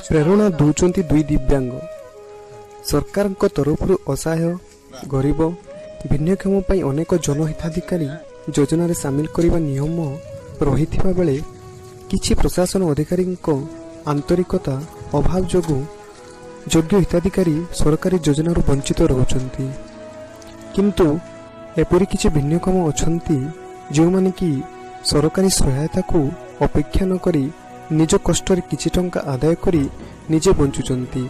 प्रेरणा दौरान दुई दिव्यांग सरकार तरफ असहाय गरीब भिन्नक्षम अनेक जनहिताधिकारी योजन सामिल करने नियम रही बेले किछि प्रशासन अधिकारी आंतरिकता अभाव जोगु योग्य हिताधिकारी सरकारी योजनार वंचित रहउछन्ति। किंतु एपरि किछि भिन्नक्षम अछन्ति जो माने कि सरकारी सहायता को अपेक्षा न करी निज कष्टर किछि टंका आदाय करी निजे बंचुचन्ति।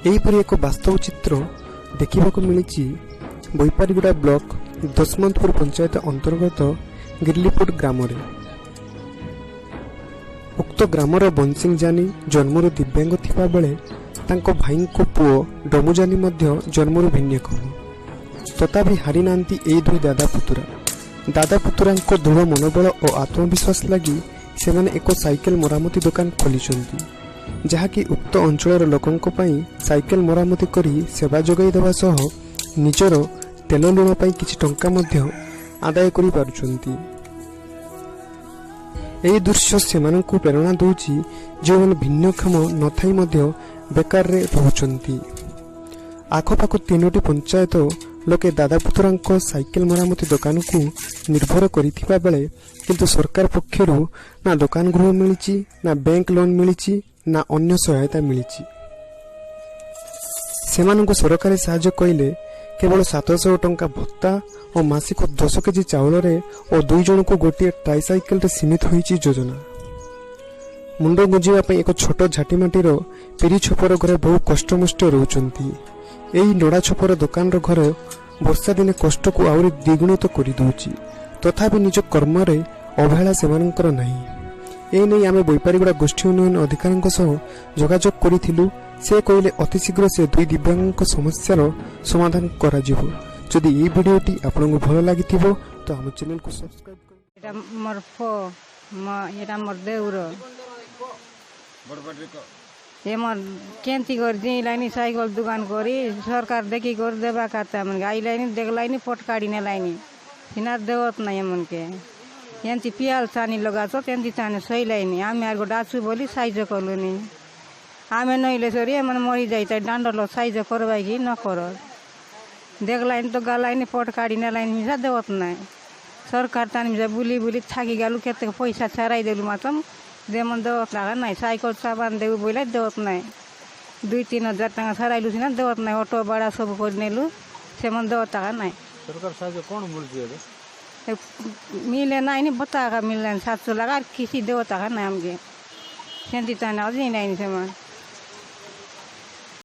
एहीपरि एक वास्तव चित्र देखिबाकू मिलिछि बैपारीगुड़ा ब्लॉक दशमंतपुर पंचायत अंतर्गत गिरलीपुट ग्राम रे। उक्त ग्रामर बंसिंग जानी जन्मरू दिव्यांग थिबा बेले तांको भाई को पुओ डमु जानी मध्य जन्मरू भिन्नक्षम तथापि हारी नांती एई दुई दादा पुतुरा दृढ़ मनोबल और आत्मविश्वास लगी सेमाने एक साइकेल मरामती दुकान खोलिचंती जहाँकि उक्त अंचल लोकों साइकेल मरामती करी सेवा जोगाई देवा सह निजर तेल लुण पाई किछि टंका मध्य आदाय करि पारुचंती। एही दृश्य सेमानंकु प्रेरणा दउछि जो माने भिन्नक्षम नथाई मध्य बेकार रे रहउचंती। आखपाख 3टी पंचायत लोके दादा पुतुरा साइकेल मरामती दुकान को निर्भर करिथिबा बेले किंतु सरकार पक्षरु ना दुकान गृह मिलिछि ना बैंक लोन मिलिछि ना अन्य सहायता मिलिछि। सेमानंकु सरकारी सहायता कइले केवल 700 टंका भत्ता और मासिक 10 केजी चावल रे और 2 जन को गोटे ट्राइसाइकेल रे सीमित होईछि योजना। मुंड गुंजिबा पई एक छोट झाटीमाटी रो पिरी छपर घरे बहु कष्टमष्ट रहउचंती। एही नोड़ा छपर दुकान रो घर वर्षा दिने कष्ट को आउरी द्विगुणित करि दउछि तथापि निज कर्म रे अवहेला सेमानंकर नाही। ए नै आमे बैपारीगुड़ा गोष्ठी उन्नयन अधिकारीଙ୍କ सह जोगाजोग करिथिलु। से कहले अति शीघ्र से दुई दिव्यांग समस्यार समाधान करा जिवो। जदि ए वीडियोटी आपनको भलो लागिथिबो तो हम चैनल को सब्सक्राइब करियो। एटा मोर फो एटा मोर देउर ये मोर केंती कर जी लाइनी साइकिल दुकान करी सरकार देखी कर देबा खाता मन गाई लाइनी देख लाइनी पोट काडी ने लाइनी सिना देवत नाही मन के एंती पियाल सानी लगा तो तेंती ताने सही लाइनी आमे आर गोडासु बोली साइज करलुनी आमे नइले सरी मन मरी जाइता डांडलो साइज करबाई की न कर देख लाइन तो गा लाइनी पोट काडी ने लाइनी मिसा देवत नाही सरकार तानी मिसा बुली बुली थाकी गालु केते पैसा छराई देलु मातम देमन देवत लागा नाही साइकिल सामान देउ बोले देवत नाही 2-3 हजार टका छराइलु सिना देवत नाही ऑटो भाड़ा सब कर नेलु सेमन देवत लागा नाही। सरकार साहाय्य कोन मिलछि एबे मिले नाही नि बता का मिलन 700 लगा किसी देवत लागा नाही हमके सेंती ताना अजी नाही सेमन।